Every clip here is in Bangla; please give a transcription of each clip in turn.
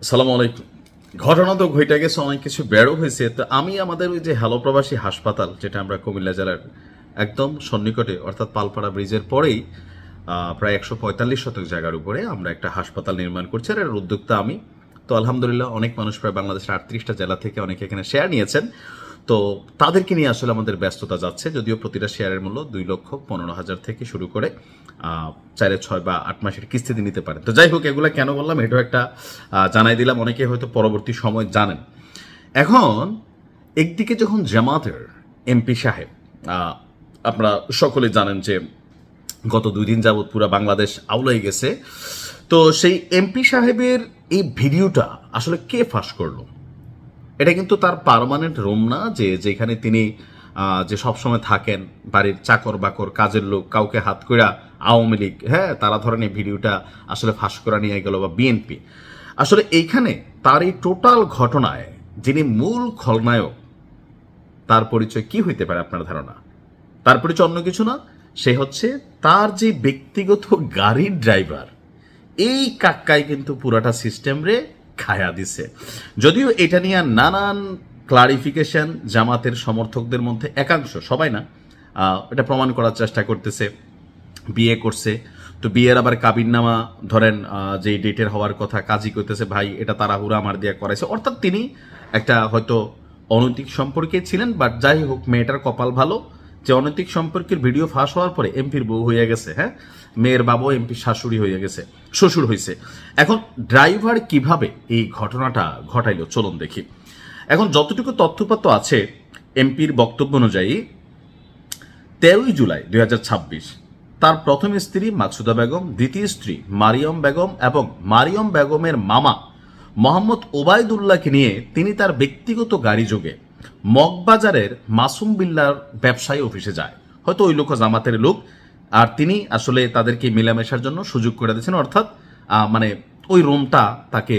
সালাম আলাইকুম। ঘটনা তো ঘটে গেছে, অনেক কিছু বেরো হয়েছে। তো আমি আমাদের ওই যে হ্যালো প্রবাসী হাসপাতাল, যেটা আমরা কুমিল্লা জেলার একদম সন্নিকটে অর্থাৎ পালপাড়া ব্রিজের পরেই প্রায় 145 শতক জায়গার উপরে আমরা একটা হাসপাতাল নির্মাণ করছি। আর এর উদ্যোক্তা আমি। তো আলহামদুলিল্লাহ অনেক মানুষ প্রায় বাংলাদেশের 38টা জেলা থেকে অনেকে এখানে শেয়ার নিয়েছেন। তো তাদেরকে নিয়ে আসলে আমাদের ব্যস্ততা যাচ্ছে, যদিও প্রতিটা শেয়ারের মূল্য 2,15,000 থেকে শুরু করে 4, 6 বা 8 মাসের কিস্তিতে নিতে পারেন। তো যাই হোক, এগুলো কেন বললাম এটাও একটা জানাই দিলাম, অনেকে হয়তো পরবর্তী সময় জানেন। এখন একদিকে যখন জামাতের এমপি সাহেব, আপনারা সকলে জানেন যে গত 2 দিন যাবৎ পুরো বাংলাদেশ আউলাই গেছে। তো সেই এমপি সাহেবের এই ভিডিওটা আসলে কে ফাঁস করলো? এটা কিন্তু তার পার্মানেন্ট রুম না, যে যেখানে তিনি যে সবসময় থাকেন, বাড়ির চাকর বাকর কাজের লোক কাউকে হাত কইরা আওয়ামী লীগ, হ্যাঁ তারা ধরেন এই ভিডিওটা আসলে ফাঁস করা নিয়ে গেল, বা বিএনপি। আসলে এইখানে তার এই টোটাল ঘটনায় যিনি মূল খলনায়ক, তার পরিচয় কি হইতে পারে আপনার ধারণা? তার পরিচয় অন্য কিছু না, সে হচ্ছে তার যে ব্যক্তিগত গাড়ির ড্রাইভার। এই কাক্কাই কিন্তু পুরাটা সিস্টেম রে খায়া দিছে। যদিও এটা নিয়ে নানান ক্লারিফিকেশন জামাতের সমর্থকদের মধ্যে একাংশ, সবাই না, এটা প্রমাণ করার চেষ্টা করতেছে। বিয়ে করছে, তো বিয়ের আবার কাবিননামা ধরেন যে ডেটের হওয়ার কথা কাজী করতেছে, ভাই এটা তাড়াহুড়া আমার দিয়ে করাইছে। অর্থাৎ তিনি একটা হয়তো অনৈতিক সম্পর্কে ছিলেন, বাট যাই হোক মেয়েটার কপাল ভালো যে অনৈতিক সম্পর্কের ভিডিও ফাঁস হওয়ার পরে এমপির বউ হয়ে গেছে, হ্যাঁ মেয়ের বাবু এমপির শাশুড়ি হয়ে গেছে, শ্বশুর হয়েছে। এখন ড্রাইভার কিভাবে এই ঘটনাটা ঘটাইলো চলুন দেখি। এখন যতটুকু তথ্যপাত্র আছে এমপির বক্তব্য অনুযায়ী 13 জুলাই 2026 তার প্রথম স্ত্রী মাকসুদা বেগম, দ্বিতীয় স্ত্রী মারিয়ম বেগম এবং মারিয়ম বেগমের মামা মোহাম্মদ ওবায়দুল্লাহকে নিয়ে তিনি তার ব্যক্তিগত গাড়ি যোগে মগবাজারের মাসুম বিল্লার ব্যবসায়ী অফিসে যায়। হয়তো ওই লোক জামাতের লোক, আর তিনি আসলে তাদেরকে মেলামেশার জন্য সুযোগ করে দিয়েছেন। অর্থাৎ মানে ওই রুমটা তাকে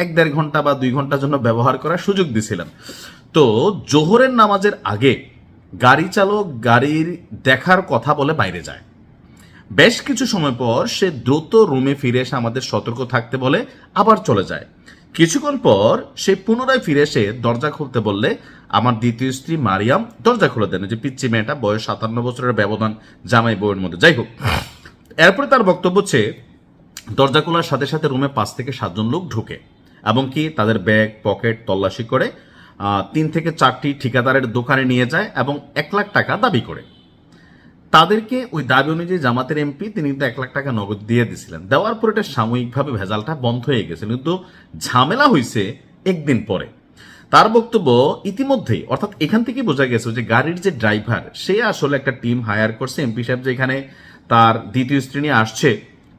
1-1.5 ঘন্টা বা 2 ঘন্টার জন্য ব্যবহার করার সুযোগ দিছিলেন। তো জোহরের নামাজের আগে গাড়ি চালক গাড়ির দেখার কথা বলে বাইরে যায়। বেশ কিছু সময় পর সে দ্রুত রুমে ফিরে এসে আমাদের সতর্ক থাকতে বলে আবার চলে যায়। কিছুক্ষণ পর সে পুনরায় ফিরে এসে দরজা খুলতে বললে আমার দ্বিতীয় স্ত্রী মারিয়াম দরজা খুলে দেন, যে পিচ্চি মেয়েটা, বয়স 57 বছরের ব্যবধান জামাই বউয়ের মধ্যে। যাই হোক, এরপরে তার বক্তব্য হচ্ছে দরজা খোলার সাথে সাথে রুমে 5 থেকে 7 জন লোক ঢুকে এবং কি তাদের ব্যাগ পকেট তল্লাশি করে 3 থেকে 4টি ঠিকাদারের দোকানে নিয়ে যায় এবং 1 লাখ টাকা দাবি করে। তাদেরকে ওই দাবি অনুযায়ী জামাতের এমপি তিনি কিন্তু 1 লাখ টাকা নগদ দিয়ে দিয়েছিলেন। দেওয়ার পর এটা সাময়িকভাবে ভেজালটা বন্ধ হয়ে গেছে, কিন্তু ঝামেলা হয়েছে একদিন পরে। তার বক্তব্য ইতিমধ্যেই, অর্থাৎ এখান থেকে বোঝা গেছে যে গাড়ির যে ড্রাইভার সে আসলে একটা টিম হায়ার করছে। এমপি সাহেব যেখানে তার দ্বিতীয় স্ত্রী নিয়ে আসছে,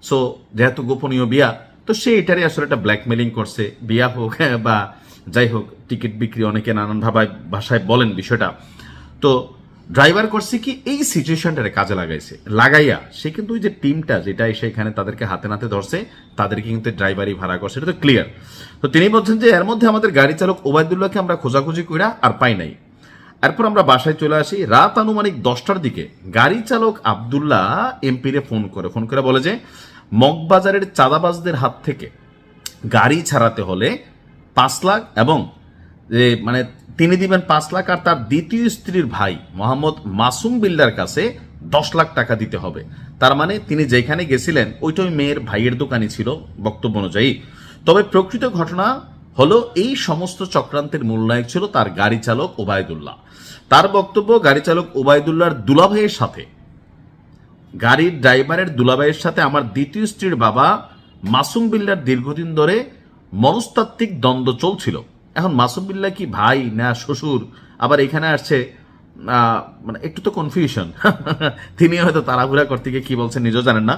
সো যেহেতু গোপনীয় বিয়া, তো সে এটারই আসলে একটা ব্ল্যাকমেলিং করছে, বিয়া হোক বা যাই হোক টিকিট বিক্রি, অনেকে নানান ভাষায় বলেন বিষয়টা। তো ড্রাইভার করছে কি এই সিচুয়েশনটারে কাজে লাগাইয়া সে কিন্তু ওই যে টিমটা যেটা এসে এখানে তাদেরকে হাতে নাতে ধরছে তাদেরকে কিন্তু ড্রাইভারই ভাড়া করছে, এটা তো ক্লিয়ার। তো তিনি বলছেন যে এর মধ্যে আমাদের গাড়ি চালক ওবায়দুল্লাহকে আমরা খোঁজাখুঁজি কইরা আর পাই নাই। এরপর আমরা বাসায় চলে আসি। রাত আনুমানিক 10টার দিকে গাড়ি চালক আবদুল্লাহ এমপিরে ফোন করে বলে যে মগবাজারের চাঁদাবাজদের হাত থেকে গাড়ি ছাড়াতে হলে 5 লাখ এবং মানে তিনি দিবেন 5 লাখ, আর তার দ্বিতীয় স্ত্রীর ভাই মোহাম্মদ মাসুম বিল্লার কাছে 10 লাখ টাকা দিতে হবে। তার মানে তিনি যেখানে গেছিলেন ওইটা ওই মেয়ের ভাইয়ের দোকানই ছিল বক্তব্য অনুযায়ী। তবে প্রকৃত ঘটনা হলো এই সমস্ত চক্রান্তের মূলনায়ক ছিল তার গাড়ি চালক ওবায়দুল্লাহ। তার বক্তব্য গাড়ি চালক ওবায়দুল্লাহর দুলাভাইয়ের সাথে, গাড়ির ড্রাইভারের দুলাভাইয়ের সাথে আমার দ্বিতীয় স্ত্রীর বাবা মাসুম বিল্লার দীর্ঘদিন ধরে মনস্তাত্ত্বিক দ্বন্দ্ব চলছিল। এখন মাসুম বিল্লাহ কি ভাই না শ্বশুর, আবার এখানে আসছে মানে একটু তো কনফিউশন। তিনি হয়তো তাড়াহুড়া করতে গিয়ে কি বলছেন নিজেও জানেন না।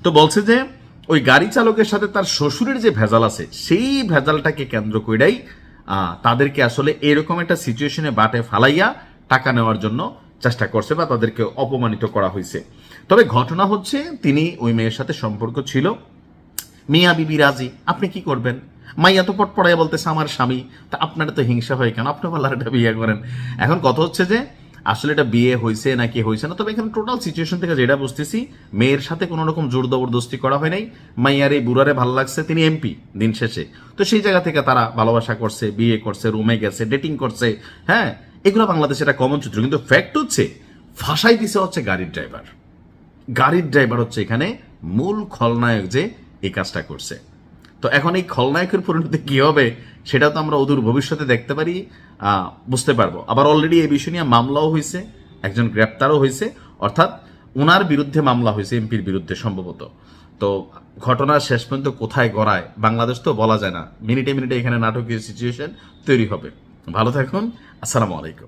তো বলছে যে ওই গাড়ি চালকের সাথে তার শ্বশুরের যে ভেজাল আছে সেই ভেজালটাকে কেন্দ্র করেই তাদেরকে আসলে এরকম একটা সিচুয়েশনে বাটে ফালাইয়া টাকা নেওয়ার জন্য চেষ্টা করছে বা তাদেরকে অপমানিত করা হয়েছে। তবে ঘটনা হচ্ছে তিনি ওই মেয়ের সাথে সম্পর্ক ছিল, মিয়া বিবি রাজি, আপনি কি করবেন? মাইয়া তো পট পড়াইয়া বলতেছে আমার স্বামী, তা আপনার তো হিংসা হয় কেন? আপনি বলার একটা বিয়ে করেন। এখন কথা হচ্ছে যে আসলে এটা বিয়ে হয়েছে নাকি হয়েছে না। তবে এখানে টোটাল সিচুয়েশন থেকে যেটা বুঝতেছি, মেয়ের সাথে কোনো রকম জোর জবরদস্তি করা হয় নাই। মাইয়ার এই বুড়ারে ভালো লাগছে, তিনি এমপি দিন শেষে, তো সেই জায়গা থেকে তারা ভালোবাসা করছে, বিয়ে করছে, রুমে গেছে, ডেটিং করছে। হ্যাঁ, এগুলো বাংলাদেশে একটা কমন চিত্র, কিন্তু ফ্যাক্ট হচ্ছে ফাঁসাই দিছে হচ্ছে গাড়ির ড্রাইভার। গাড়ির ড্রাইভার হচ্ছে এখানে মূল খলনায়ক যে এই কাজটা করছে। তো এখন এই খলনায়কের পরিণতি কি হবে সেটা তো আমরা অদূর ভবিষ্যতে দেখতে পারি, বুঝতে পারবো। আবার অলরেডি এই বিষয় নিয়ে মামলাও হয়েছে, একজন গ্রেপ্তারও হয়েছে, অর্থাৎ ওনার বিরুদ্ধে মামলা হয়েছে, এমপির বিরুদ্ধে সম্ভবত। তো ঘটনার শেষ পর্যন্ত কোথায় গড়ায় বাংলাদেশ তো বলা যায় না, মিনিটে মিনিটে এখানে নাটকীয় সিচুয়েশন তৈরি হবে। ভালো থাকুন, আসসালামু আলাইকুম।